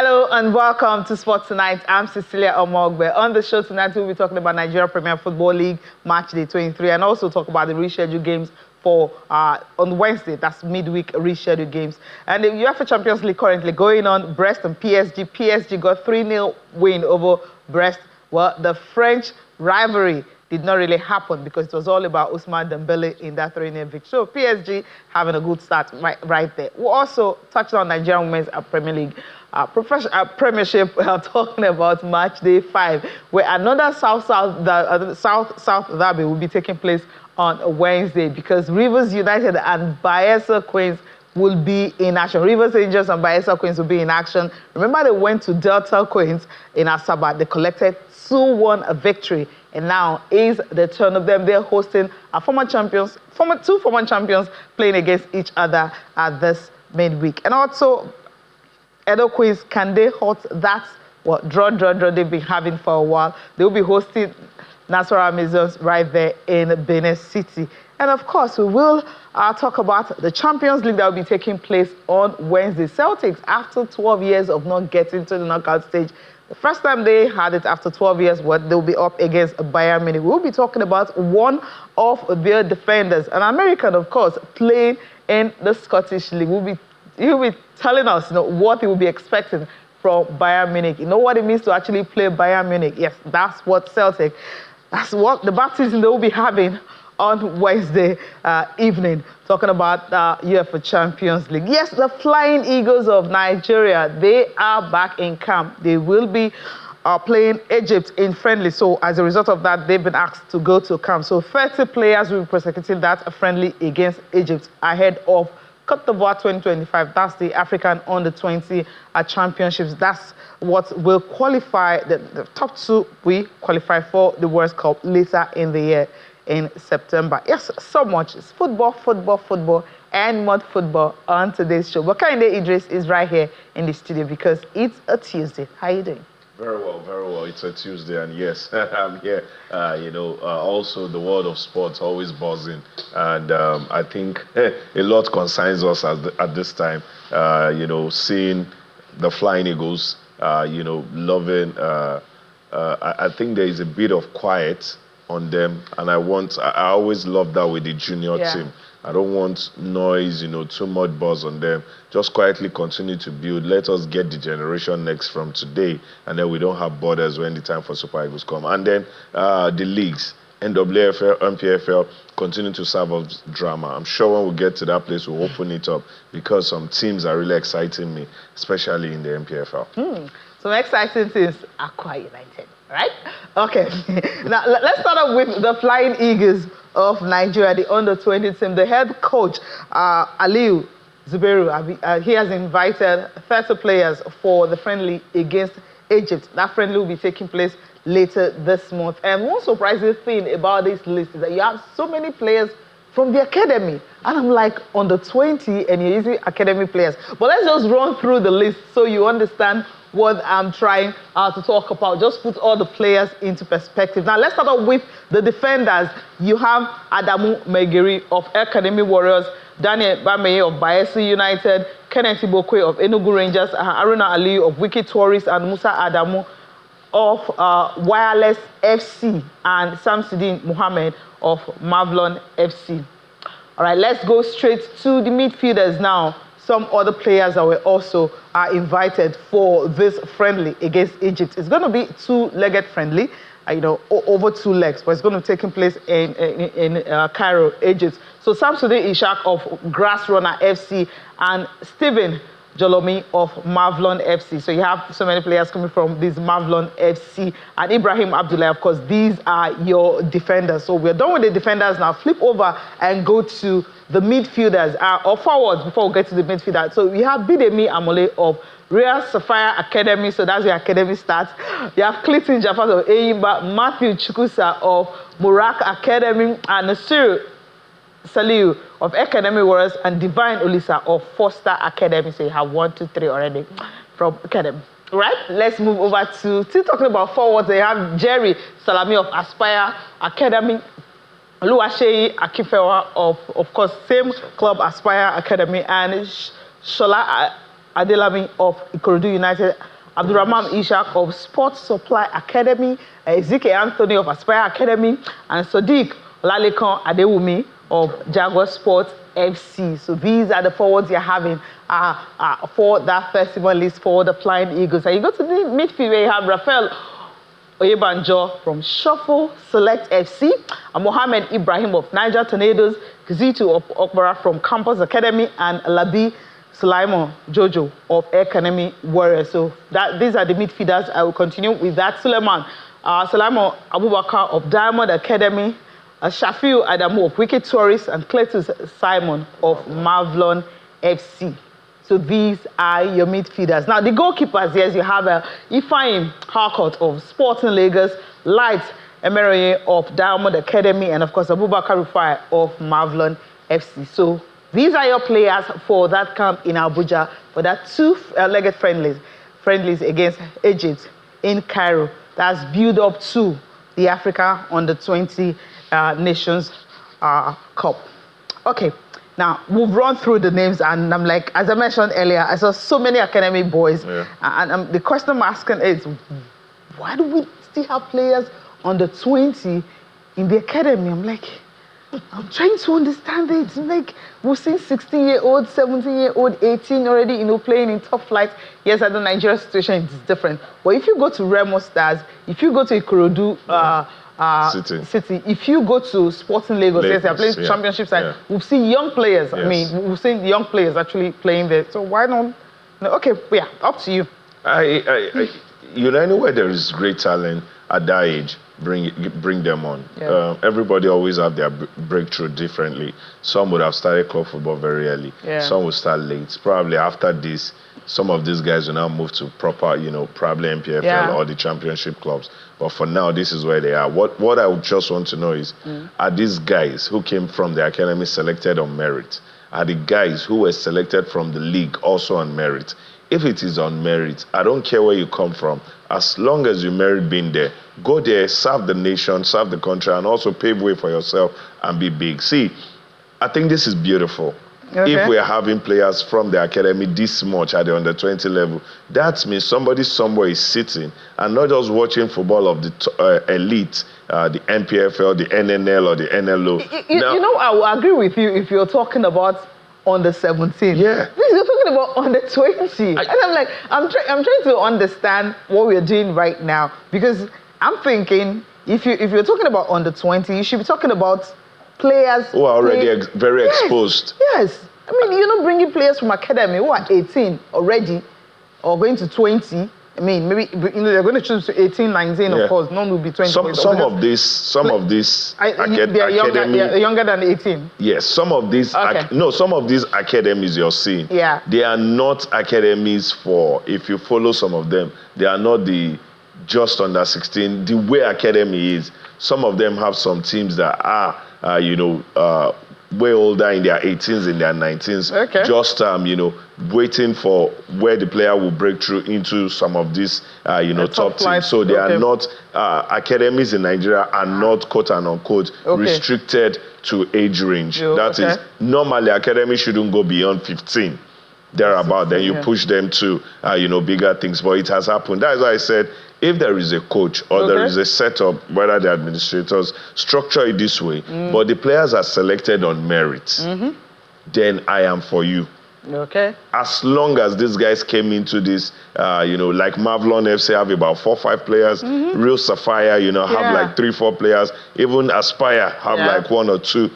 Hello and welcome to Sports Tonight. I'm Cecilia Omogbe. On the show tonight, we'll be talking about Nigeria Premier Football League Match Day 23 and also talk about the rescheduled games for on Wednesday. That's midweek rescheduled games. And the UEFA Champions League currently going on. Brest and PSG. PSG got 3-0 win over Brest. Well, the French rivalry did not really happen because it was all about Ousmane Dembele in that 3-0 victory. So PSG having a good start right there. We'll also touch on Nigerian Women's Premier League Premiership. Talking about Match Day 5, where another South derby will be taking place on Wednesday because Rivers United and Bayelsa Queens will be in action. Rivers Angels and Bayelsa Queens will be in action. Remember, they went to Delta Queens in Asaba. They collected 2-1 victory. And now is the turn of them. They're hosting two former champions playing against each other at this midweek. And also, Edo Queens, can they halt that draw they've been having for a while? They'll be hosting Nasarawa Amazons right there in Benin City. And of course, we will talk about the Champions League that will be taking place on Wednesday. Celtics, after 12 years of not getting to the knockout stage, the first time they had it after 12 years, they'll be up against Bayern Munich. We'll be talking about one of their defenders, an American, of course, playing in the Scottish League. He'll be telling us, what he will be expecting from Bayern Munich. You know what it means to actually play Bayern Munich? Yes, that's what the baptism they will be having on Wednesday evening, talking about UEFA Champions League. Yes, the Flying Eagles of Nigeria, they are back in camp. They will be playing Egypt in friendly. So as a result of that, they've been asked to go to camp. So 30 players will be prosecuting that friendly against Egypt ahead of Côte d'Ivoire 2025. That's the African Under-20 Championships. That's what will qualify. The top two will qualify for the World Cup later in the year in September. Yes, so much. It's football, and more football on today's show. But Kehinde Idris is right here in the studio because it's a Tuesday. How are you doing? Very well. It's a Tuesday, and yes, I'm here. Also, the world of sports always buzzing, and I think a lot concerns us at this time. Seeing the Flying Eagles, loving. I think there is a bit of quiet on them, and I always love that with the junior team. I don't want noise, too much buzz on them. Just quietly continue to build. Let us get the generation next from today, and then we don't have borders when the time for Super Eagles come. And then the leagues, NWFL, NPFL, continue to serve as drama. I'm sure when we get to that place, we'll open it up because some teams are really exciting me, especially in the NPFL. Some exciting things, Aqua United, right? Okay. Now, let's start off with the Flying Eagles of Nigeria, the Under-20 team. The head coach, Aliyu Zubairu, he has invited 30 players for the friendly against Egypt. That friendly will be taking place later this month. And one surprising thing about this list is that you have so many players from the academy. And I'm like, Under-20, and you're using academy players. But let's just run through the list so you understand what I'm trying to talk about. Just put all the players into perspective. Now, let's start off with the defenders. You have Adamu Megiri of Academy Warriors, Daniel Bameye of Bayelsa United, Kenneth Ibokwe of Enugu Rangers, Aruna Aliyu of Wiki Tourists, and Musa Adamu of Wireless FC, and Samsudeen Mohammed of Mavlon FC. All right, let's go straight to the midfielders now. Some other players that were also invited for this friendly against Egypt. It's going to be two-legged friendly, over 2 legs, but it's going to be taking place in Cairo, Egypt. So Samsudeen Ishaq of Grass Runner FC and Stephen Jolomi of Mavlon FC. So you have so many players coming from this Mavlon FC. And Ibrahim Abdullah, of course, these are your defenders. So we're done with the defenders now. Flip over and go to the midfielders, or forwards before we get to the midfielder. So we have Bidemi Amole of Real Sapphire Academy. So that's your academy start. You have Clinton Jaffa of Eyimba, Matthew Chukwusa of Murak Academy, and Nasir Saliu of Academy Warriors, and Divine Olisa of Foster Academy. So you have 1, 2, 3 already from Academy. Right, let's move over to still talking about forwards. They have Jerry Salami of Aspire Academy, Oluwaseyi Akinfewa of course, same club Aspire Academy, and Shola Adelami of Ikorodu United, Abdurrahman Ishak of Sports Supply Academy, Ezekiel Anthony of Aspire Academy, and Sadiq Lalekan Adewumi of Jaguar Sports FC. So these are the forwards you're having for that festival list for the Flying Eagles. And you go to the midfield where you have Rafael Oyebanjo from Shuffle Select FC, and Mohammed Ibrahim of Niger Tornadoes, Kizitu of Okbara from Campus Academy, and Labi Sulaimon Jojo of Academy Warriors. So these are the midfielders. I will continue with that. Sulaimon Abubakar of Diamond Academy, Shafiu Adamu of Wicked Tourists, and Cletus Simon of Marvlon FC. So these are your midfielders. Now, the goalkeepers, yes, you have Ifeanyi Harcourt of Sporting Lagos, Light Emeroye of Diamond Academy, and of course, Abubakar Rufai of Marvlon FC. So these are your players for that camp in Abuja, for that two-legged friendlies against Egypt in Cairo. That's built up to the Africa Under-20 Nations Cup. Okay. Now, we've run through the names, and I'm like, as I mentioned earlier, I saw so many academy boys. Yeah. And the question I'm asking is, why do we still have players under 20 in the academy? I'm trying to understand it. Like, we've seen 16-year-old, 17-year-old, 18 already, playing in top flights. Yes, I know Nigeria's situation is different. But if you go to Remo Stars, if you go to Ikorodu, City. If you go to Sporting Lagos, yes, they're playing championships, and we've seen young players. Yes. I mean, we've seen young players actually playing there. So why not? No, okay, yeah, up to you. Anywhere there is great talent at that age, bring them on. Yeah. Everybody always have their breakthrough differently. Some would have started club football very early. Yeah. Some will start late. Probably after this, some of these guys will now move to proper, probably NPFL or the championship clubs. But for now, this is where they are. What I would just want to know is, are these guys who came from the academy selected on merit? Are the guys who were selected from the league also on merit? If it is on merit, I don't care where you come from. As long as you merit being there, go there, serve the nation, serve the country, and also pave way for yourself and be big. See, I think this is beautiful. Okay. If we are having players from the academy this much at the under-20 level, that means somebody somewhere is sitting and not just watching football of the elite, the NPFL, the NNL, or the NLO. I will agree with you if you're talking about under 17. Yeah. You're talking about under 20. And I'm like, I'm trying to understand what we're doing right now, because I'm thinking if you're talking about under 20, you should be talking about players who are already very exposed. Yes. I mean, you're not bringing players from academy who are 18 already or going to 20. I mean, maybe they're going to choose 18, 19, of course. None will be 20. Some of these they're younger than 18. Yes, some of these some of these academies you're seeing. Yeah. They are not academies for, if you follow some of them, they are not the just under 16. The way academy is, some of them have some teams that are way older, in their 18s, in their 19s, just waiting for where the player will break through into some of these top teams. So they are not academies in Nigeria are not quote and unquote restricted to age range. That is, normally academy shouldn't go beyond 15. Thereabout, then you push them to bigger things. But it has happened. That is why I said, if there is a coach or there is a setup, whether the administrators structure it this way, but the players are selected on merit, then I am for you. Okay. As long as these guys came into this, like Marvlon FC have about 4 or 5 players, Real Sapphire, have like 3 or 4 players, even Aspire have like 1 or 2.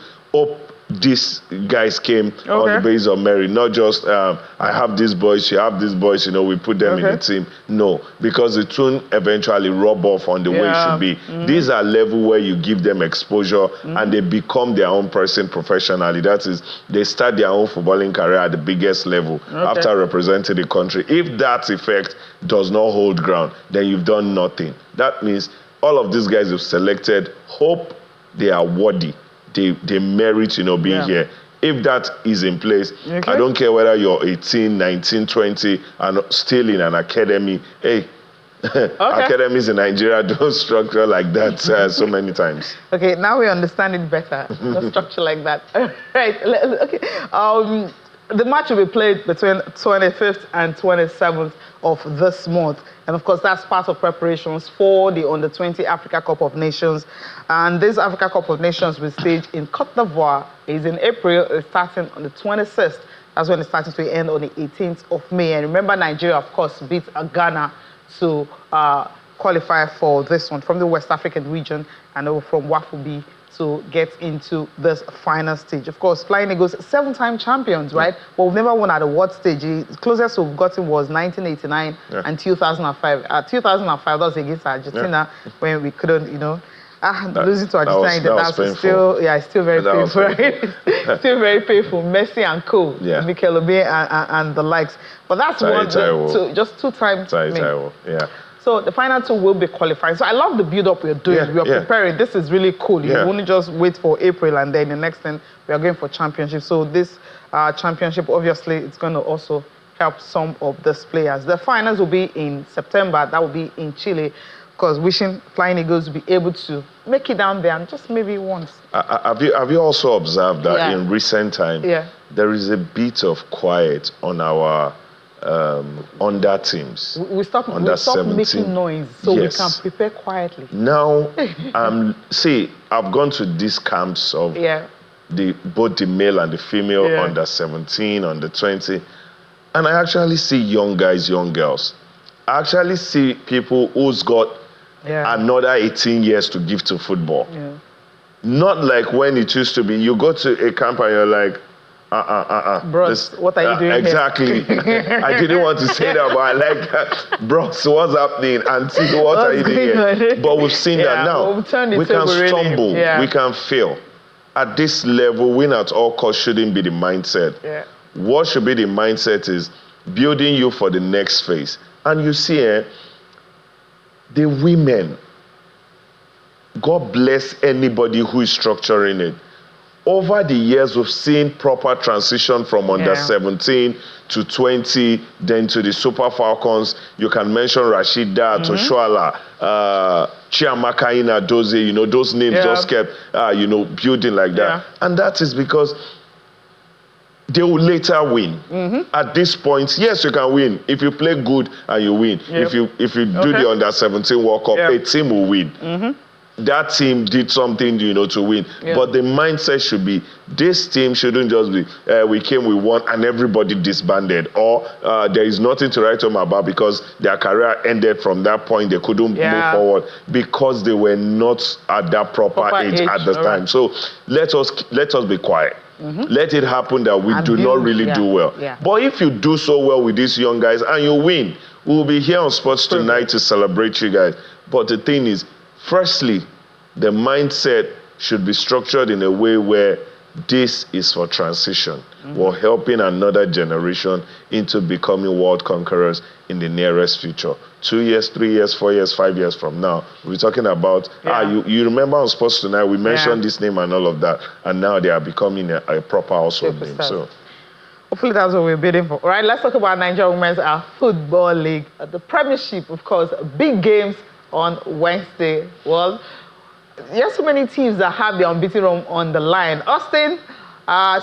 These guys came on the basis of merit, not just I have these boys, you have these boys, we put them in the team. No, because the tune eventually rub off on the way it should be. These are levels where you give them exposure and they become their own person professionally. That is, they start their own footballing career at the biggest level after representing the country. If that effect does not hold ground, then you've done nothing. That means all of these guys you've selected, hope they are worthy. They merit, being here. If that is in place, I don't care whether you're 18, 19, 20, and still in an academy. Hey, academies in Nigeria don't structure like that so many times. Okay, now we understand it better. The structure like that. Right. Okay. The match will be played between 25th and 27th of this month. And of course, that's part of preparations for the Under-20 Africa Cup of Nations. And this Africa Cup of Nations will stage in Cote d'Ivoire. It's in April, it's starting on the 26th. That's when it's starting to end on the 18th of May. And remember, Nigeria, of course, beat Ghana to qualify for this one from the West African region and from WAFU to get into this final stage. Of course, Flying Eagles, 7-time champions, right? But we've never won at the world stage. The closest we've gotten was 1989 and 2005. 2005, that was against Argentina when we couldn't, losing to Argentina. That was still very painful, right? Still very painful. Messi and co, Mikel Obi and the likes. But that's just 2 times. Yeah. So the final 2 will be qualifying. So I love the build-up we're doing. We're preparing. This is really cool. You won't just wait for April and then the next thing we are going for championship. So this championship, obviously, it's going to also help some of these players. The finals will be in September. That will be in Chile. Because wishing Flying Eagles to be able to make it down there and just maybe once. Have you also observed that in recent time there is a bit of quiet on our under teams? We stop making noise so we can prepare quietly. Now, see, I've gone to these camps of both the male and the female under 17, under 20, and I actually see young guys, young girls. I actually see people who's got another 18 years to give to football. Not like when it used to be, you go to a camp and you're like, Bros, what are you doing exactly. I didn't want to say that, but I like, bros, what's happening? Auntie, what are you doing here? But we've seen that now. We can stumble, we can fail. At this level, win at all costs shouldn't be the mindset. What should be the mindset is building you for the next phase. And you see, the women, God bless anybody who is structuring it. Over the years, we've seen proper transition from under 17 to 20, then to the Super Falcons. You can mention Rashida, Toshuala, Chiamaka Inadozie, those names just kept, building like that. And that is because they will later win. At this point, yes, you can win. If you play good and you win. If you do the under 17 World Cup, a team will win. That team did something, to win. But the mindset should be, this team shouldn't just be, we came, we won, and everybody disbanded. Or there is nothing to write home about because their career ended from that point. They couldn't move forward because they were not at that proper age at the time. So let us be quiet. Let it happen that we do not really do well. But if you do so well with these young guys and you win, we'll be here on Sports Tonight to celebrate you guys. But the thing is, firstly, the mindset should be structured in a way where this is for transition. We're helping another generation into becoming world conquerors in the nearest future. 2 years, 3 years, 4 years, 5 years from now, we're talking about, you remember on Sports Tonight, we mentioned this name and all of that, and now they are becoming a proper household name. So, hopefully that's what we're bidding for. All right, let's talk about Nigeria Women's Football League. The Premiership, of course, big games on Wednesday. Well, there's so many teams that have the unbeaten run on the line. Austin,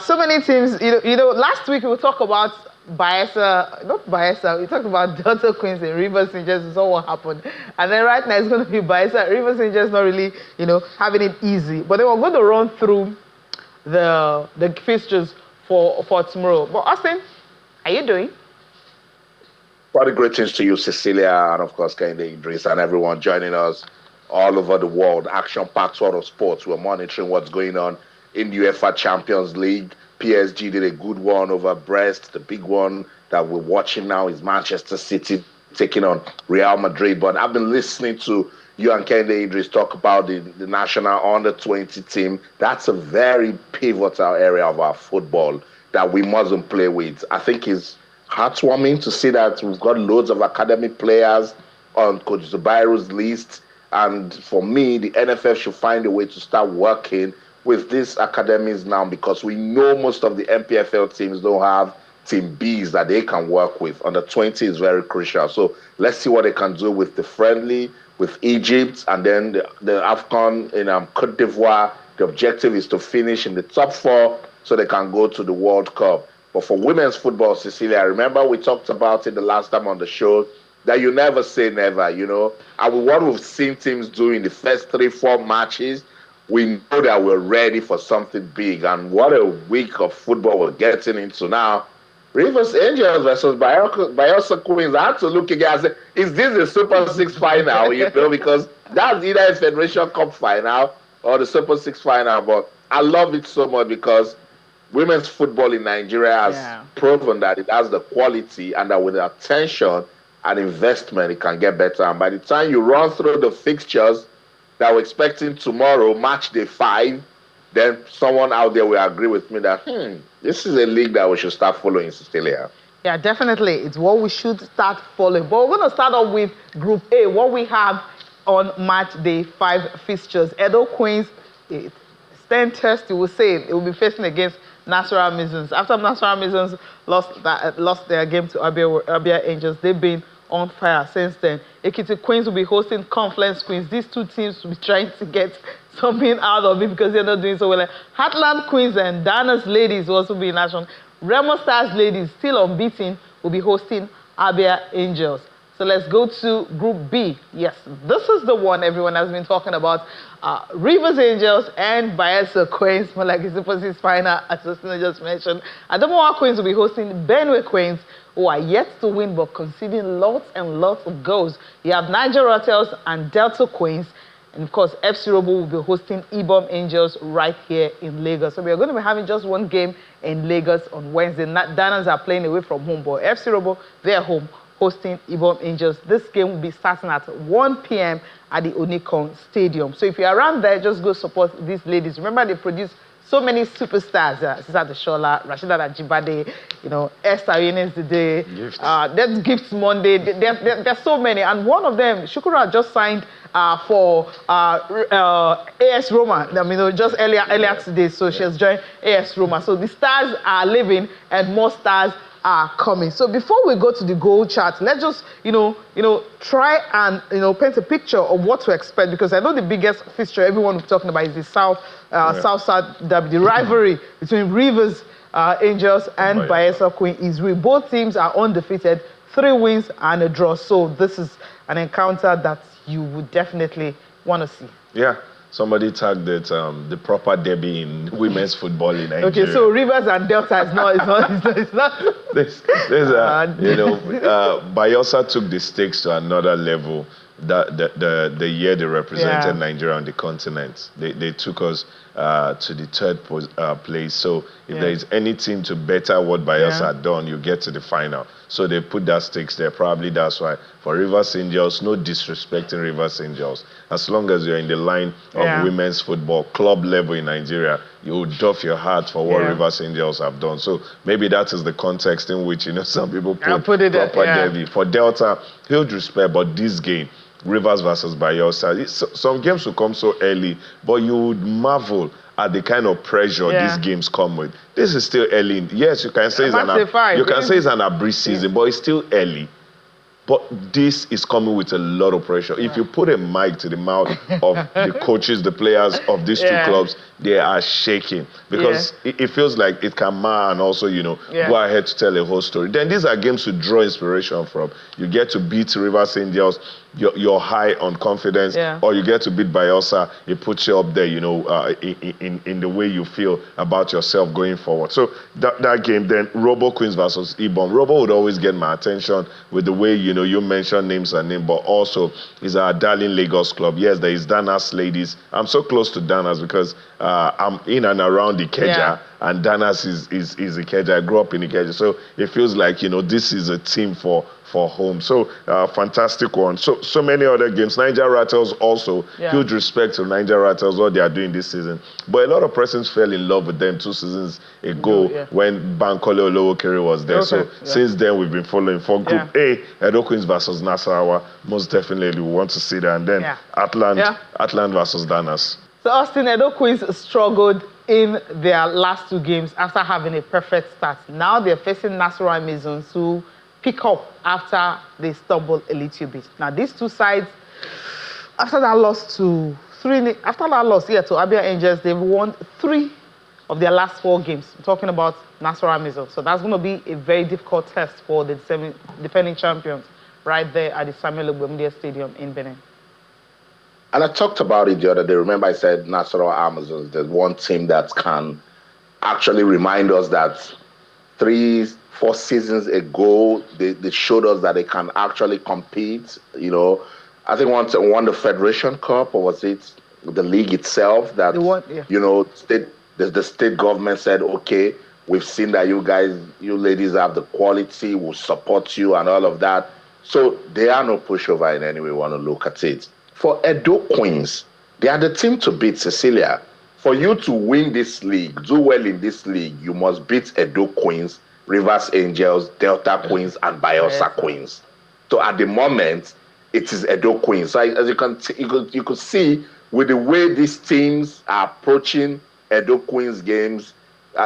so many teams, last week we talked about we talked about Delta Queens and Rivers Rangers, we saw what happened. And then right now it's going to be Bayelsa. Rivers Rangers not really, having it easy. But then we're going to run through the fixtures for tomorrow. But Austin, how you doing? What a greetings to you, Cecilia, and of course, Kende Idris, and everyone joining us all over the world. Action-packed world of sports. We're monitoring what's going on in the UEFA Champions League. PSG did a good one over Brest. The big one that we're watching now is Manchester City taking on Real Madrid. But I've been listening to you and Kende Idris talk about the national under-20 team. That's a very pivotal area of our football that we mustn't play with. I think it's heartwarming to see that we've got loads of academy players on Coach Zubairu's list. And for me, the NFF should find a way to start working with these academies now, because we know most of the NPFL teams don't have team Bs that they can work with. Under 20 is very crucial. So let's see what they can do with the friendly, with Egypt, and then the AFCON in Cote d'Ivoire. The objective is to finish in the top 4 so they can go to the World Cup. But for women's football, Cecilia, I remember we talked about it the last time on the show, that you never say never, you know. And what we've seen teams do in the first 3-4 matches, we know that we're ready for something big. And what a week of football we're getting into now. Rivers Angels versus Bayelsa Queens. I had to look again and say, is this the Super 6 final? You know, because that's either a Federation Cup final or the Super 6 final. But I love it so much because women's football in Nigeria has proven that it has the quality and that with the attention and investment, it can get better. And by the time you run through the fixtures that we're expecting tomorrow, match day 5, then someone out there will agree with me that, this is a league that we should start following, Cecilia. Yeah, definitely. It's what we should start following. But we're going to start off with Group A, what we have on match day 5 fixtures. Edo Queens, it's 10 test, you will say it will be facing against Nasarawa Mizons. After Nasarawa Mizons lost their game to Abia Angels, they've been on fire since then. Ekiti Queens will be hosting Confluence Queens. These two teams will be trying to get something out of it because they're not doing so well. Heartland Queens and Dana's Ladies will also be in action. Remo Stars Ladies, still unbeaten, will be hosting Abia Angels. So let's go to Group B. Yes, this is the one everyone has been talking about. Rivers Angels and Bayelsa Queens, more like a Super 6 final, as Justina just mentioned. Adamawa Queens will be hosting Benue Queens, who are yet to win but conceding lots and lots of goals. You have Niger Hotels and Delta Queens. And of course, FC Robo will be hosting Ibom Angels right here in Lagos. So we are going to be having just one game in Lagos on Wednesday. Danas are playing away from home, but FC Robo, they're home hosting Ibom Angels. This game will be starting at 1 p.m. at the Onikon Stadium. So if you're around there, just go support these ladies. Remember, they produce so many superstars. Cesar Deshola, Rashida Ajibade, you know, Esther Ines Dede, that's Gifts Monday. There's so many. And one of them, Shukura, just signed for AS Roma, just earlier today. So she has joined AS Roma. So the stars are living and more stars are coming. So before we go to the goal chart, let's just, try and, paint a picture of what to expect, because I know the biggest fixture everyone will be talking about is the South-South derby, the rivalry between Rivers Angels and Bayelsa Queen is real. Both teams are undefeated, 3 wins and a draw. So this is an encounter that you would definitely want to see. Yeah. Somebody tagged it the proper derby in women's football in Nigeria. Okay, so Rivers and Delta is not. Bayelsa took the stakes to another level. The year they represented Nigeria on the continent, they took us to the 3rd place. So if there is any team to better what Bayelsa had done, you get to the final. So they put that stakes there. Probably that's why. For Rivers Angels, no disrespecting Rivers Angels. As long as you're in the line of women's football, club level in Nigeria, you will doff your heart for what Rivers Angels have done. So maybe that is the context in which, some people put it proper derby. For Delta, huge respect, but this game, Rivers versus Bayelsa, some games will come so early, but you would marvel at the kind of pressure these games come with. This is still early. Yes, you can say it's an abridged season, but it's still early. But this is coming with a lot of pressure. If you put a mic to the mouth of the coaches, the players of these two clubs, they are shaking because it feels like it can mar and also, go ahead to tell a whole story. Then these are games to draw inspiration from. You get to beat Rivers Angels, you're high on confidence, or you get to beat Bayelsa, it puts you up there, in the way you feel about yourself going forward. So that game, then Robo Queens versus Ibom. Robo would always get my attention with the way, you mention names and names, but also is our darling Lagos club. Yes, there is Danas Ladies. I'm so close to Danas because I'm in and around Ikeja, and Danas is Ikeja. I grew up in Ikeja, so it feels like, this is a team for home. So fantastic one. So many other games. Niger Rattles also, huge respect to Niger Rattles, what they are doing this season. But a lot of persons fell in love with them 2 seasons ago when Bankole Olowokere was there. Since then, we've been following. For Group A, Edo Queens versus Nasarawa, most definitely we want to see that. And then Atlant versus Danas. So Austin, Edo Queens struggled in their last 2 games after having a perfect start. Now they're facing Nasarawa Mizons, who pick up after they stumble a little bit. Now these 2 sides, after that loss to Abia Angels, they've won 3 of their last 4 games. I'm talking about Nasarawa Amazons. So that's going to be a very difficult test for the defending champions right there at the Samuel Ogbemudia Stadium in Benin. And I talked about it the other day. Remember I said Nasarawa Amazons, there's one team that can actually remind us that 3-4 seasons ago, they showed us that they can actually compete. You know, I think once they won the Federation Cup, or was it the league itself that, you know, the state government said, okay, we've seen that you ladies have the quality, we'll support you and all of that. So they are no pushover in any way we want to look at it. For Edo Queens, they are the team to beat, Cecilia. For you to win this league, do well in this league, you must beat Edo Queens, Rivers Angels, Delta Queens, and Bayelsa Queens. So at the moment, it is Edo Queens. So as you could see, with the way these teams are approaching Edo Queens games,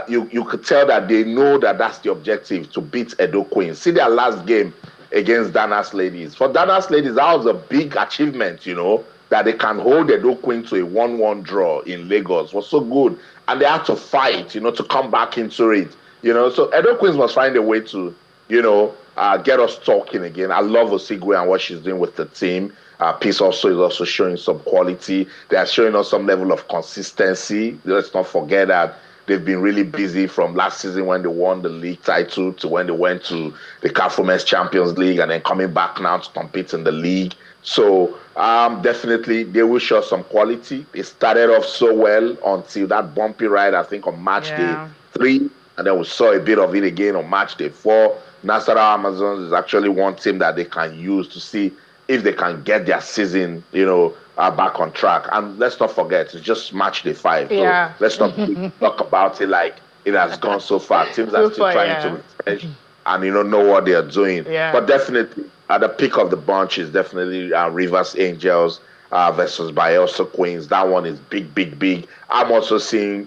you could tell that they know that that's the objective, to beat Edo Queens. See their last game against Danas Ladies. For Danas Ladies, that was a big achievement, you know, that they can hold Edo Queens to a 1-1 draw in Lagos. It was so good. And they had to fight, you know, to come back into it. You know, so Edo Queens must find a way to, you know, get us talking again. I love Osigwe and what she's doing with the team. Peace also is also showing some quality. They are showing us some level of consistency. Let's not forget that they've been really busy from last season when they won the league title to when they went to the CAF Women's Champions League and then coming back now to compete in the league. So definitely they will show some quality. They started off so well until that bumpy ride, I think, on match day 3. And then we saw a bit of it again on match day 4. Nasarawa Amazons is actually one team that they can use to see if they can get their season, you know, back on track. And let's not forget, it's just match day 5. So let's not talk about it like it has gone so far. Teams are still trying to refresh and, you know what they are doing. But definitely, at the pick of the bunch is definitely Rivers Angels versus Bayelsa Queens. That one is big, big, big. I'm also expecting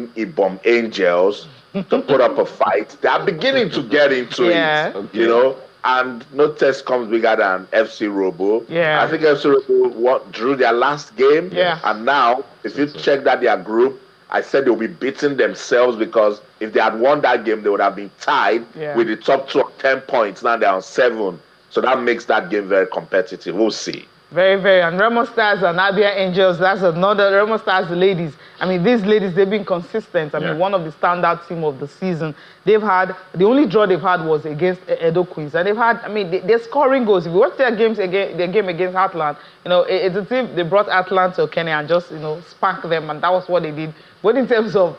Ibom Angels to put up a fight. They are beginning to get into it, you know, and no test comes bigger than FC Robo. I think FC Robo drew their last game, and now, if you check that their group, I said they'll be beating themselves, because if they had won that game, they would have been tied with the top 2 on 10 points. Now they're on 7. So that makes that game very competitive. We'll see. Very, very. And Remo Stars and Abia Angels, that's another. Remo Stars, the ladies. I mean, these ladies, they've been consistent. I mean, one of the standout team of the season. They've had, the only draw they've had was against Edo Queens. And they've had, I mean, they're scoring goals. If you watch their game against Atlant, you know, it's a team, they brought Atlant to Kenya and just, you know, spank them. And that was what they did. But in terms of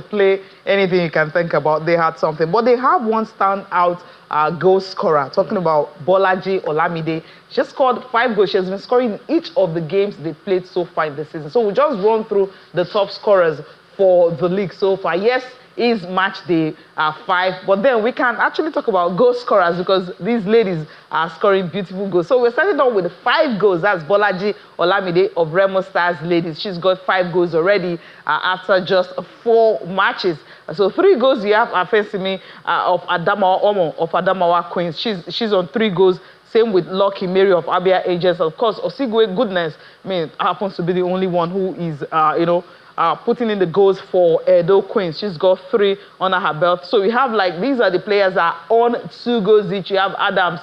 play, anything you can think about, they had something. But they have one standout goal scorer. Talking about Bolaji Olamide. She scored 5 goals. She has been scoring in each of the games they played so far this season. So we just run through the top scorers for the league so far. Yes, is match day 5, but then we can actually talk about goal scorers, because these ladies are scoring beautiful goals. So we're starting off with 5 goals. That's Bolaji Olamide of Remo Stars ladies. She's got 5 goals already after just 4 matches. So 3 goals you have Afesimi of Adamawa Omo of Adamawa Queens. She's on 3 goals. Same with Lucky Mary of Abia Angels. Of course, Osigwe Goodness, I mean, happens to be the only one who is, putting in the goals for Edo Queens. She's got 3 under her belt. So we have, like, these are the players that are on 2 goals each. You have Adams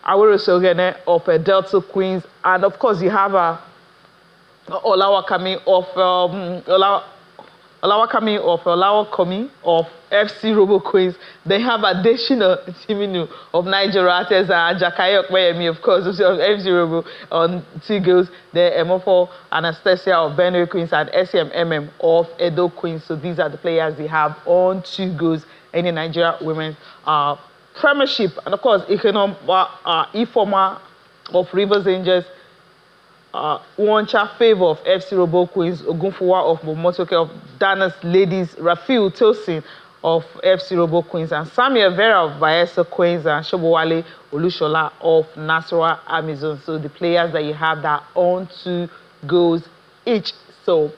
Awero Sogene of Delta Queens. And, of course, you have Olawakami of FC Robo Queens. They have Adeshina Timinu of Nigeria and Jakayo Kweyemi, of course, of FC Robo on 2 goals. Then Emofo Anastasia of Benue Queens and SMMM of Edo Queens. So these are the players they have on 2 goals in the Nigeria Women's Premiership. And of course, Ifoma of Rivers Angels, Wancha Favor of FC Robo Queens, Ogunfuwa of Momotoke of Danas Ladies, Rafiu Tosin of FC Robo Queens, and Samuel Vera of Bayelsa Queens, and Shobowale Olushola of Nasarawa Amazons. So the players that you have that own 2 goals each. So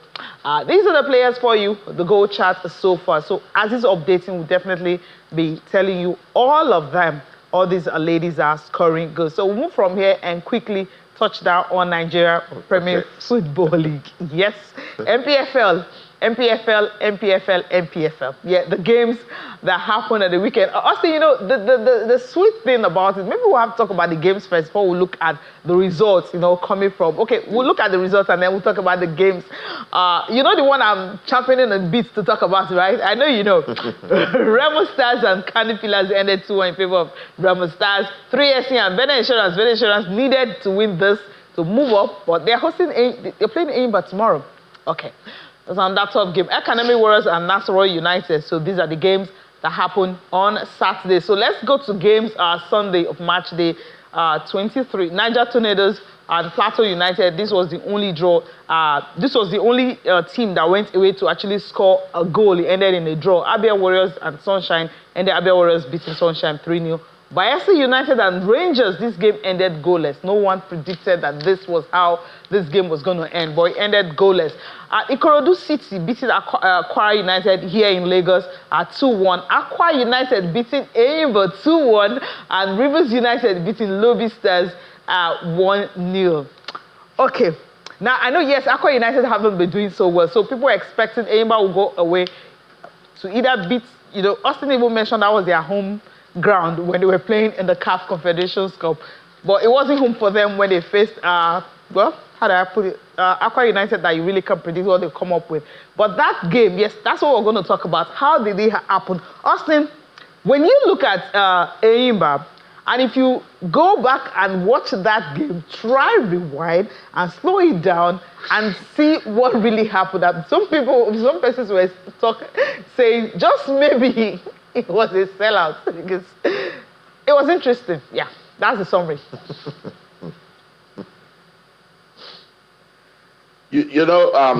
these are the players for you, the goal chart so far. So as it's updating, we'll definitely be telling you all of them. All these ladies are scoring goals. So we'll move from here and quickly touchdown on Nigeria Premier Football League. Yes, NPFL, NPFL. Yeah, the games that happened at the weekend. Also, the sweet thing about it, maybe we'll have to talk about the games first before we look at the results, coming from. Okay, we'll look at the results and then we'll talk about the games. The one I'm championing and beats to talk about, right? I know you know. Remo Stars and Candy Pillars ended 2-1 in favor of Remo Stars. 3SC and Benin Insurance needed to win this to move up, but they're playing Aimba tomorrow. Okay. That's another tough game. Academy Warriors and Nasarawa United. So these are the games that happen on Saturday. So let's go to games Sunday of match day 23. Niger Tornadoes and Plateau United. This was the only draw. This was the only team that went away to actually score a goal. It ended in a draw. Abia Warriors and Sunshine, and the Abia Warriors beating Sunshine 3-0. Bayelsa United and Rangers, this game ended goalless. No one predicted that this was how this game was going to end, but it ended goalless. Ikorodu City beating Akwa United here in Lagos at 2-1. Akwa United beating Eimba 2-1, and Rivers United beating Lobby Stars 1-0. Okay, now I know, yes, Akwa United haven't been doing so well, so people are expecting Eimba will go away to either beat, Austin even mentioned that was their home ground when they were playing in the CAF Confederations Cup, but it wasn't home for them when they faced how do I put it, Akwa United, that you really can't predict what they come up with. But that game, yes, that's what we're going to talk about. How did it happen? Austin, when you look at Eimba, and if you go back and watch that game, try rewind and slow it down and see what really happened. Some persons were saying just maybe it was a sellout because it was interesting. Yeah, that's the summary.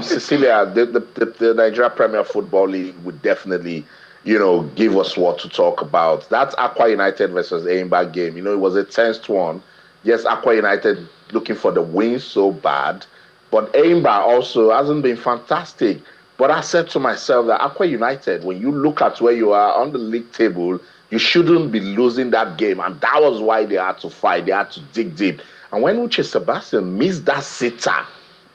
Cecilia, the Nigeria Premier Football League would definitely, give us what to talk about. That's Akwa United versus Eimba game. It was a tense one. Yes, Akwa United looking for the win so bad, but Eimba also hasn't been fantastic. But I said to myself that Akwa United, when you look at where you are on the league table, you shouldn't be losing that game. And that was why they had to fight. They had to dig deep. And when Uche Sebastian missed that sitter,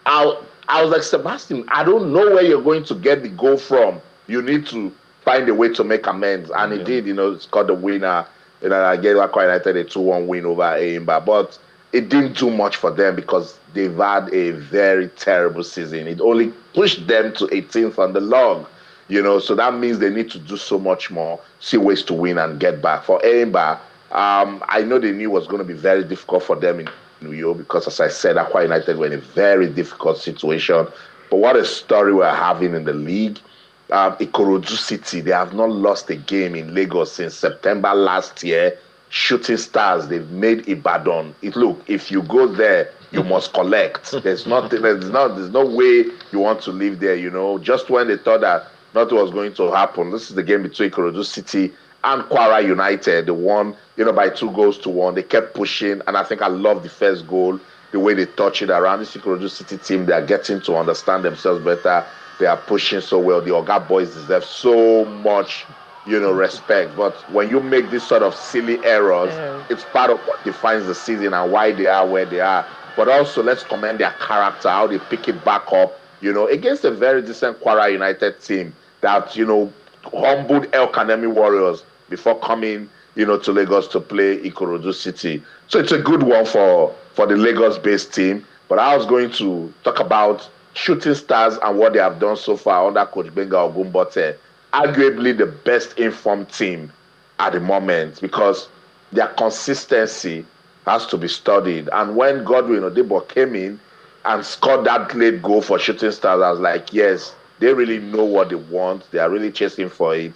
I was like, Sebastian, I don't know where you're going to get the goal from. You need to find a way to make amends. And he did, scored the winner. I gave Akwa United a 2-1 win over Eimba. But it didn't do much for them because they've had a very terrible season. It only pushed them to 18th on the log, so that means they need to do so much more, see ways to win and get back. For Eimba, I know they knew it was going to be very difficult for them in New York because, as I said, Akwa United were in a very difficult situation. But what a story we're having in the league. Ikorodu City, they have not lost a game in Lagos since September last year. Shooting Stars, they've made Ibadan. Look, if you go there, you must collect. There's no way you want to live there, Just when they thought that nothing was going to happen, this is the game between Ikorodu City and Kwara United. They won, by 2-1. They kept pushing, and I think I love the first goal, the way they touch it around. This Ikorodu City team, they are getting to understand themselves better. They are pushing so well. The Oga boys deserve so much respect. But when you make this sort of silly errors, it's part of what defines the season and why they are where they are. But also, let's commend their character, how they pick it back up, against a very decent Kwara United team that, humbled El Kanemi Warriors before coming, to Lagos to play Ikorodu City. So it's a good one for the Lagos-based team. But I was going to talk about Shooting Stars and what they have done so far under Coach Benga Ogumbote. Arguably the best informed team at the moment because their consistency has to be studied. And when Godwin Odebo came in and scored that late goal for Shooting Stars, I was like, yes, they really know what they want. They are really chasing for it.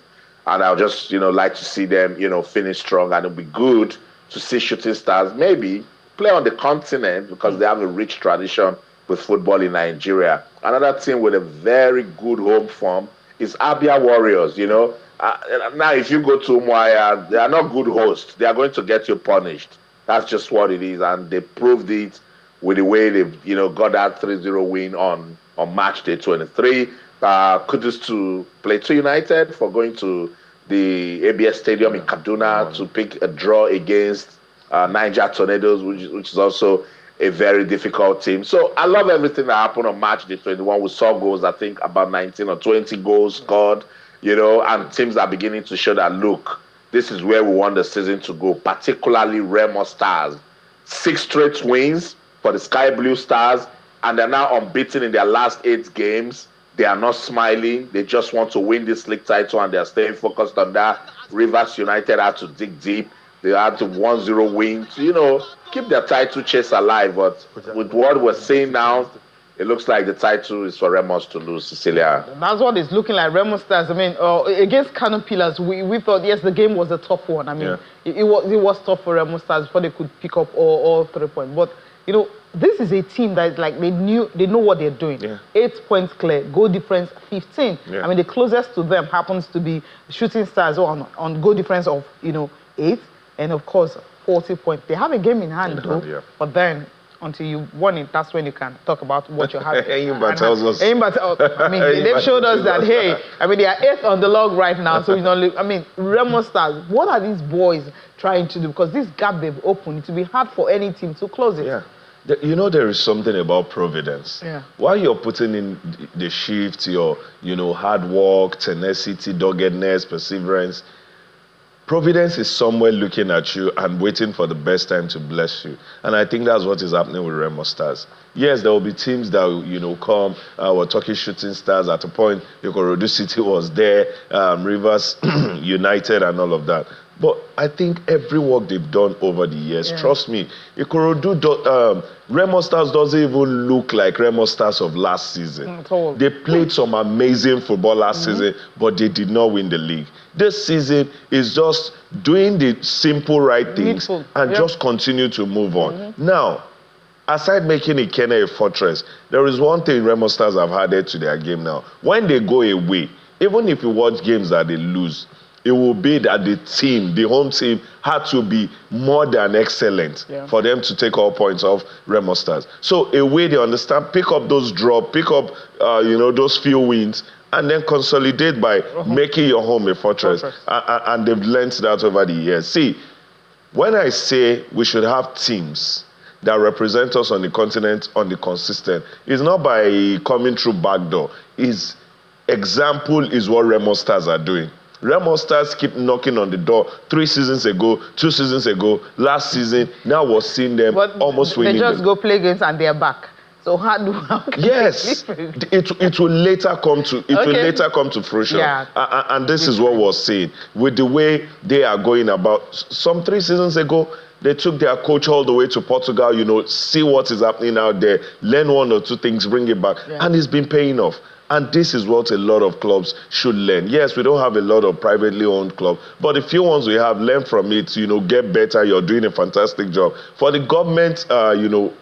And I'll just, like to see them, finish strong. And it'll be good to see Shooting Stars maybe play on the continent because they have a rich tradition with football in Nigeria. Another team with a very good home form is Abia Warriors, Now, if you go to Umuahia, they are not good hosts. They are going to get you punished. That's just what it is. And they proved it with the way they, got that 3-0 win on match day 23. Kudos to Plateau United for going to the ABS Stadium in Kaduna to pick a draw against Niger Tornadoes, which is also a very difficult team. So I love everything that happened on match day 21. We saw goals, I think about 19 or 20 goals scored, and teams are beginning to show that, look, this is where we want the season to go, particularly Remo Stars. 6 straight wins for the Sky Blue Stars, and they're now unbeaten in their last 8 games. They are not smiling. They just want to win this league title, and they're staying focused on that. Rivers United had to dig deep. They had to 1-0 win to, keep their title chase alive. But with what we're seeing now, it looks like the title is for Remos to lose, Cecilia. That's what it's looking like. Remo Stars, against Canon Pillars, we thought, yes, the game was a tough one. It was tough for Remo Stars before they could pick up all 3 points. But, this is a team that is like, they know what they're doing. Yeah. 8 points clear, goal difference 15. Yeah. The closest to them happens to be Shooting Stars on goal difference of, 8. And, of course, 40 points. They have a game in hand, though. Yeah. But then, until you won it, that's when you can talk about what you have. Enyimba tells us. They've showed us that, hey, they are 8th on the log right now. So, Remo Stars, what are these boys trying to do? Because this gap they've opened, it will be hard for any team to close it. Yeah. There is something about providence. Yeah. While you're putting in the shift, your, hard work, tenacity, doggedness, perseverance, Providence is somewhere looking at you and waiting for the best time to bless you. And I think that's what is happening with Remo Stars. Yes, there will be teams that will come. We're talking Shooting Stars at a point. Ikorodu City was there, Rivers United and all of that. But I think every work they've done over the years, trust me, Remo Stars doesn't even look like Remo Stars of last season. They played some amazing football last season, but they did not win the league. This season is just doing the simple right things and just continue to move on. Now, aside making Ikene a fortress, there is one thing Remo Stars have added to their game now. When they go away, even if you watch games that they lose, it will be that the home team, had to be more than excellent for them to take all points off Remo Stars. So away, they understand, pick up those drops, pick up, those few wins, and then consolidate by making your home a fortress. And they've learned that over the years. See, when I say we should have teams that represent us on the continent on the consistent, it's not by coming through backdoor. Example is what Remo Stars are doing. Remo Stars keep knocking on the door 3 seasons ago, 2 seasons ago, last season. Now we're seeing them almost winning. They just go play games and they're back. So how yes, it will later come to fruition. And this is what we're seeing with the way they are going about. Some 3 seasons ago, they took their coach all the way to Portugal, see what is happening out there, learn 1 or 2 things, bring it back. And it's been paying off. And this is what a lot of clubs should learn. Yes, we don't have a lot of privately owned clubs, but the few ones we have, learn from it, get better. You're doing a fantastic job. For the government,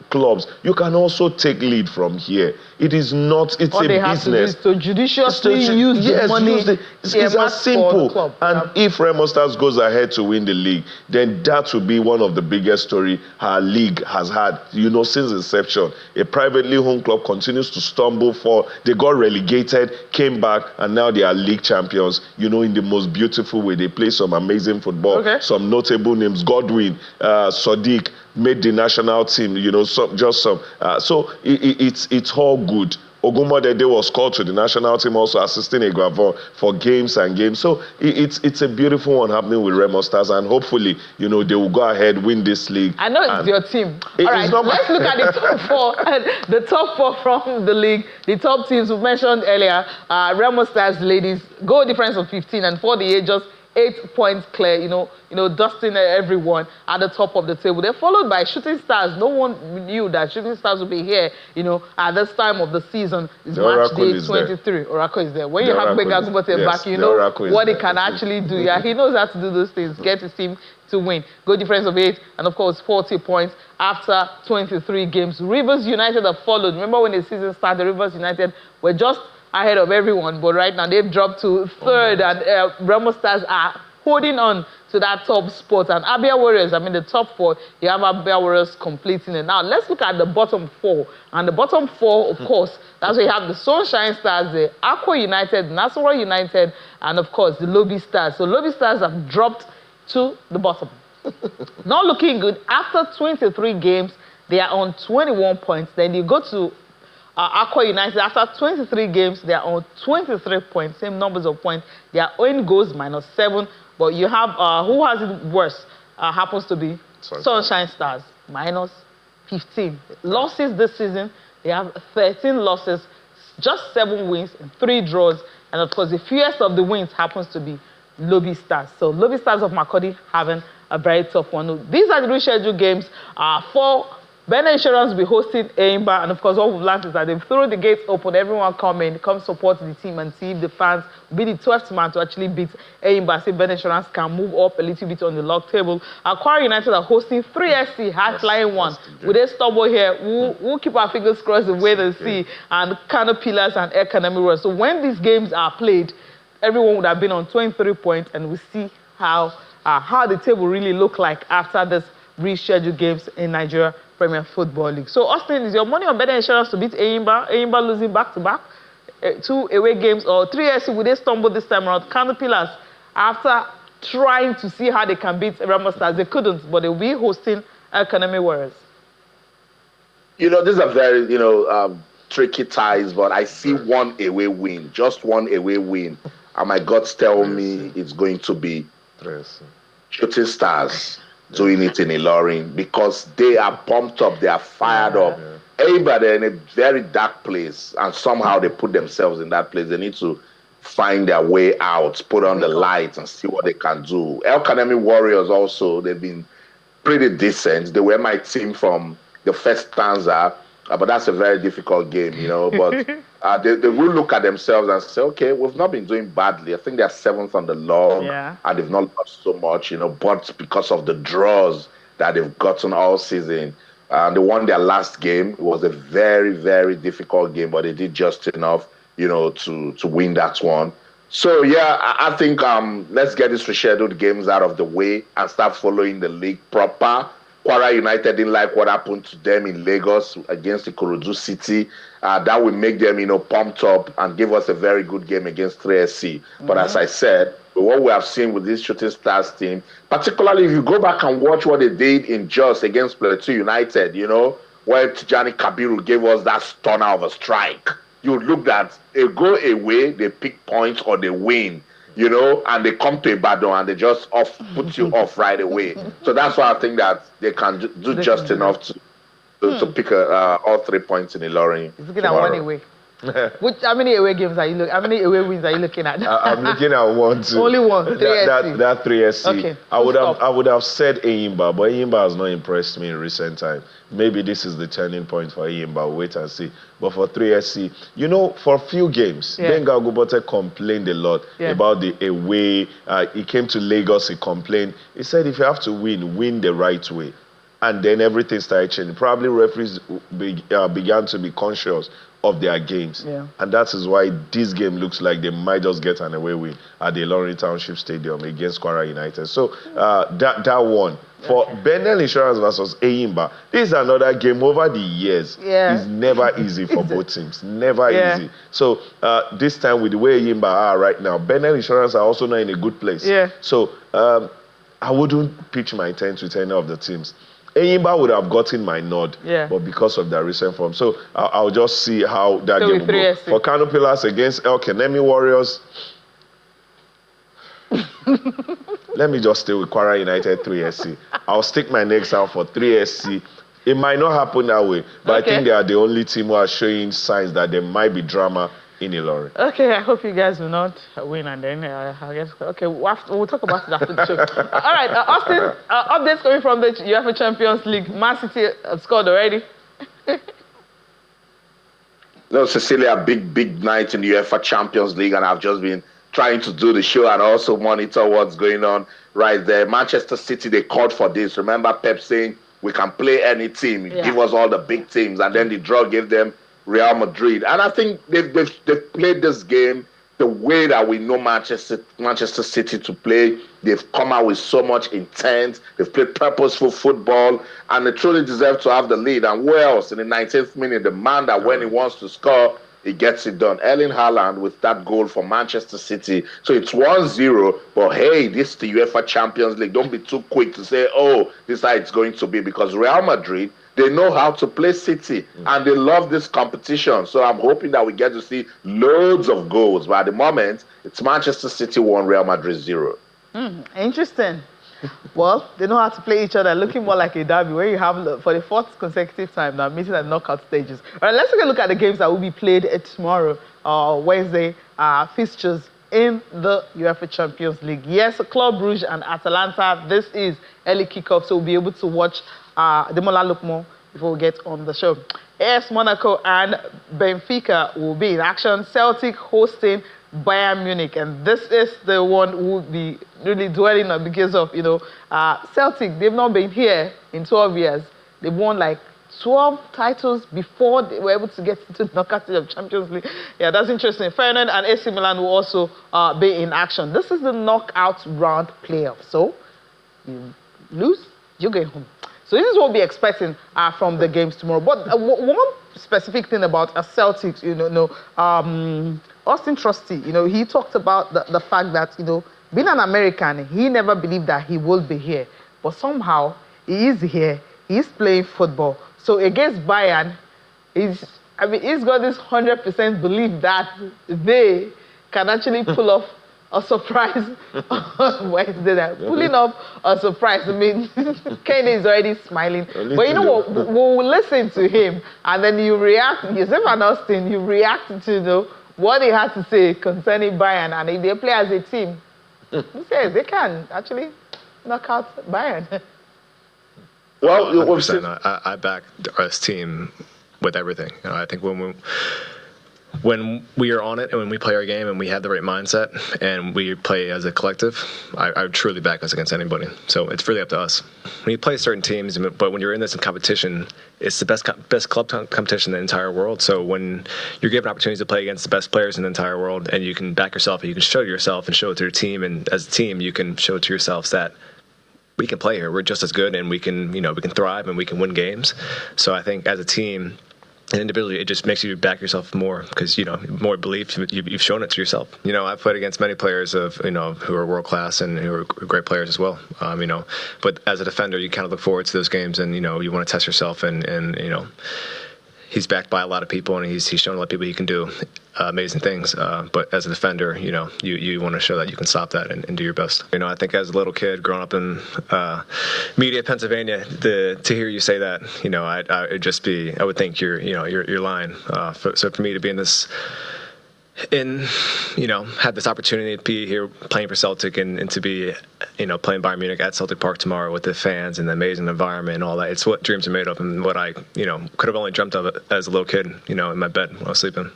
clubs, you can also take lead from here. It's a business. To judiciously use the money. It's as simple. And if Remo Stars goes ahead to win the league, then that will be one of the biggest story our league has had, since inception. A privately owned club continues to stumble they got relegated, came back, and now they are league champions, in the most beautiful way. They play some amazing football, some notable names. Godwin, Sadiq made the national team, so it's all good. Ogumodede was called to the national team, also assisting Eguavon for games and games. So it's a beautiful one happening with Remo Stars, and hopefully, they will go ahead, win this league. I know it's your team. All right, let's look at the top 4. The top 4 from the league. The top teams we mentioned earlier, Remo Stars ladies, goal difference of 15, and for the age, just 8 points clear, dusting everyone at the top of the table. They're followed by Shooting Stars. No one knew that Shooting Stars would be here, at this time of the season. It's match day 23. Oracle is there. When you have Benga Gubote back, you know what he can actually do. Yeah, he knows how to do those things, get his team to win. Goal difference of 8, and of course 40 points after 23 games. Rivers United have followed. Remember when the season started, Rivers United were just ahead of everyone, but right now they've dropped to 3rd, and Remo Stars are holding on to that top spot. And Abia Warriors, the top 4, you have Abia Warriors completing it. Now, let's look at the bottom 4. And the bottom 4, of course, that's where you have the Sunshine Stars, the Aqua United, Nasarawa United, and of course, the Lobby Stars. So Lobby Stars have dropped to the bottom. Not looking good. After 23 games, They are on 21 points. Then you go to Aqua United. After 23 games, they are on 23 points, same numbers of points. Their own goals -7. But you have, who has it worse? Happens to be Sunshine Stars, -15. Losses this season, they have 13 losses, just 7 wins and 3 draws. And of course, the fewest of the wins happens to be Lobby Stars. So Lobby Stars of Makurdi having a very tough one. These are the rescheduled games for Benin Insurance will be hosting Eimba, and of course, what we've learned is that they've thrown the gates open. Everyone come support the team and see if the fans will be the 12th man to actually beat Eimba. See if Benin Insurance can move up a little bit on the log table. Aqua United are hosting 3SC, high-flying one. With a stumble here, we'll keep our fingers crossed and wait and see. And Kano Pillars and Economy Rush. So when these games are played, everyone would have been on 23 points, and we'll see how the table really look like after this rescheduled games in Nigeria Premier Football League. So, Austin, is your money on Benin Insurance to beat Eimba? Eimba losing back-to-back, 2 away games, or 3SC, will they stumble this time around? Kano Pillars, after trying to see how they can beat Remo Stars, they couldn't, but they'll be hosting Economy Warriors. These are very, tricky ties, but I see one away win, just one away win. And my guts tell me it's going to be Shooting Stars doing it in Ilorin, because they are pumped up, they are fired up. Eimba, they're in a very dark place, and somehow they put themselves in that place. They need to find their way out, put on the lights, and see what they can do. El Kanemi Warriors also, they've been pretty decent. They were my team from the first stanza, but that's a very difficult game, But they will look at themselves and say, okay, we've not been doing badly. I think they're 7th on the log, and they've not lost so much, but because of the draws that they've gotten all season. They won their last game. It was a very, very difficult game, but they did just enough, to win that one. So, yeah, I think let's get these rescheduled games out of the way and start following the league proper. Kwara United didn't like what happened to them in Lagos against Ikorodu City. That will make them, pumped up and give us a very good game against 3SC. But as I said, what we have seen with this Shooting Stars team, particularly if you go back and watch what they did in Jos against Plateau United, where Tijani Kabiru gave us that stunner of a strike. You look at a go away, they pick points or they win. And they come to Ibadan and they just put you off right away. So that's why I think that they can do just enough to pick all 3 points in Ilorin. It's looking at one away. How many away games are you looking? How many away wins are you looking at? I'm looking at one too. Only one. 3SC. That 3SC. Okay. I would have said Eimba, but Eimba has not impressed me in recent time. Maybe this is the turning point for Eimba. Wait and see. But for 3SC, for a few games, Benga Ogubote complained a lot about the away. He came to Lagos, he complained. He said if you have to win the right way. And then everything started changing. Probably referees began to be conscious of their games. And that is why this game looks like they might just get an away win at the Ilorin Township Stadium against Kwara United. So that one. For Benin Insurance versus Eimba, this is another game over the years. It's never easy for both teams. Never easy. So this time with the way Eimba are right now, Benin Insurance are also not in a good place. So I wouldn't pitch my tent with any of the teams. Eimba would have gotten my nod, but because of their recent form. So I'll just see how that game will go. For Kano Pillars against El Kanemi Warriors, let me just stay with Kwara United 3SC. I'll stick my necks out for 3SC. It might not happen that way, but I think they are the only team who are showing signs that there might be drama in Ilorin. Okay, I hope you guys will not win, and then I guess we'll talk about it after the show. All right, Austin, updates coming from the UEFA Champions League. Man City have scored already. No, Cecilia, big night in the UEFA Champions League, and I've just been trying to do the show and also monitor what's going on right there. Manchester City, they called for this. Remember Pep saying we can play any team, give us all the big teams, and then the draw gave them Real Madrid. And I think they've played this game the way that we know Manchester City to play. They've come out with so much intent. They've played purposeful football, and they truly deserve to have the lead. And who else in the 19th minute, the man that when he wants to score, he gets it done. Erling Haaland with that goal for Manchester City. So it's 1-0, but hey, this is the UEFA Champions League. Don't be too quick to say, oh, this is how it's going to be, because Real Madrid, They know how to play City, and they love this competition. So I'm hoping that we get to see loads of goals. But at the moment, it's Manchester City 1, Real Madrid 0. Interesting. Well, they know how to play each other, looking more like a derby where you have, for the fourth consecutive time, now meeting at knockout stages. All right, let's take a look at the games that will be played tomorrow, Wednesday, fixtures in the UEFA Champions League. Yes, Club Brugge and Atalanta, this is early kickoff, so we'll be able to watch Demola Lookmo before we get on the show. AS Monaco and Benfica will be in action. Celtic hosting Bayern Munich, and this is the one who will be really dwelling on because of, Celtic, they've not been here in 12 years. They've won like 12 titles before they were able to get into the knockout stage of Champions League. Yeah, that's interesting. Feyenoord and AC Milan will also be in action. This is the knockout round playoff. So, you lose, you get home. So this is what we'll be expecting from the games tomorrow. But one specific thing about Celtics, Austin Trusty, he talked about the fact that, being an American, he never believed that he will be here. But somehow, he is here. He's playing football. So against Bayern, he's got this 100% belief that they can actually pull off a surprise on Wednesday night. Pulling off a surprise. I mean, Kenny is already smiling. But you know what? We'll listen to him, and then you react. Yourself and Austin, you react to what he had to say concerning Bayern, and if they play as a team, he says they can actually knock out Bayern. Well, 100%. I back us team with everything. I think when we are on it and when we play our game and we have the right mindset and we play as a collective, I truly back us against anybody. So it's really up to us. When you play certain teams, but when you're in this competition, it's the best club competition in the entire world. So when you're given opportunities to play against the best players in the entire world and you can back yourself and you can show yourself and show it to your team, and as a team you can show it to yourselves that we can play here. We're just as good, and we can thrive and we can win games. So I think as a team and individually, it just makes you back yourself more because, more belief, you've shown it to yourself. I've played against many players who are world class and who are great players as well. But as a defender, you kind of look forward to those games and, you want to test yourself and he's backed by a lot of people and he's shown a lot of people he can do amazing things. But as a defender, you want to show that you can stop that and do your best. I think as a little kid growing up in Media, Pennsylvania, to hear you say that, I would think you're lying. So for me to be have this opportunity to be here playing for Celtic and to be, playing Bayern Munich at Celtic Park tomorrow with the fans and the amazing environment and all that. It's what dreams are made of and what I, could have only dreamt of it as a little kid, in my bed when I was sleeping.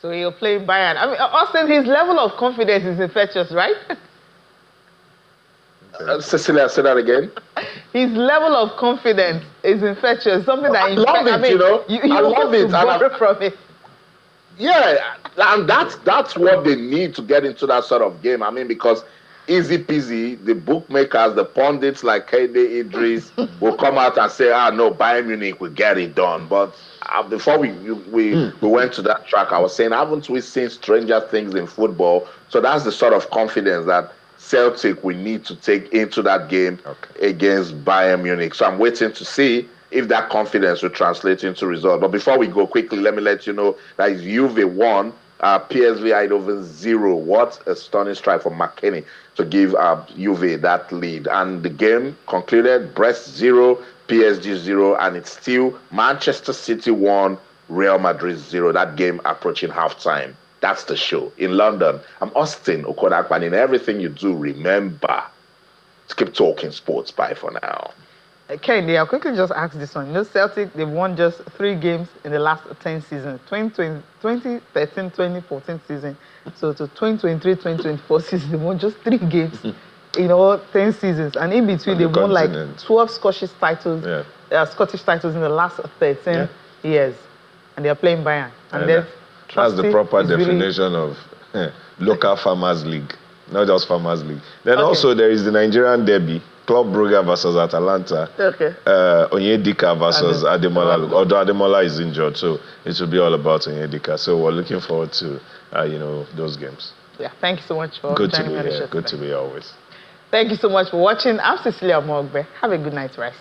So you're playing Bayern. I mean, Austin, his level of confidence is infectious, right? Cecilia, say that again. His level of confidence is infectious. Something that I love it, you I love it. Borrow from it. Yeah, and that's what they need to get into that sort of game. I mean, because easy peasy, the bookmakers, the pundits like KD Idris will come out and say, no, Bayern Munich will get it done. But before we went to that track, I was saying, haven't we seen stranger things in football? So that's the sort of confidence that Celtic we need to take into that game against Bayern Munich. So I'm waiting to see if that confidence will translate into results. But before we go quickly, let me let you know that it's Juve 1, PSV Eindhoven 0. What a stunning strike from McKennie to give Juve that lead. And the game concluded Brest 0, PSG 0, and it's still Manchester City 1, Real Madrid 0. That game approaching halftime. That's the show. In London, I'm Austin Okodakpan. In everything you do, remember to keep talking sports. Bye for now. Kenny, I'll quickly just ask this one. Celtic, they've won just 3 games in the last 10 seasons. 2013-2014 season. So to 2023-2024 season, they won just 3 games in all 10 seasons. And in between, they won like 12 Scottish titles in the last 13 years. And they're playing Bayern. And that's the proper definition of local farmers league, not just farmers league. Then also there is the Nigerian derby, Club Brugge versus Atalanta. Onyedika versus Ademola. Although Ademola is injured, so it will be all about Onyedika. So we're looking forward to those games. Yeah, thank you so much for good to be here. Good to be here always. Thank you so much for watching. I'm Cecilia Omogbe. Have a good night's rest.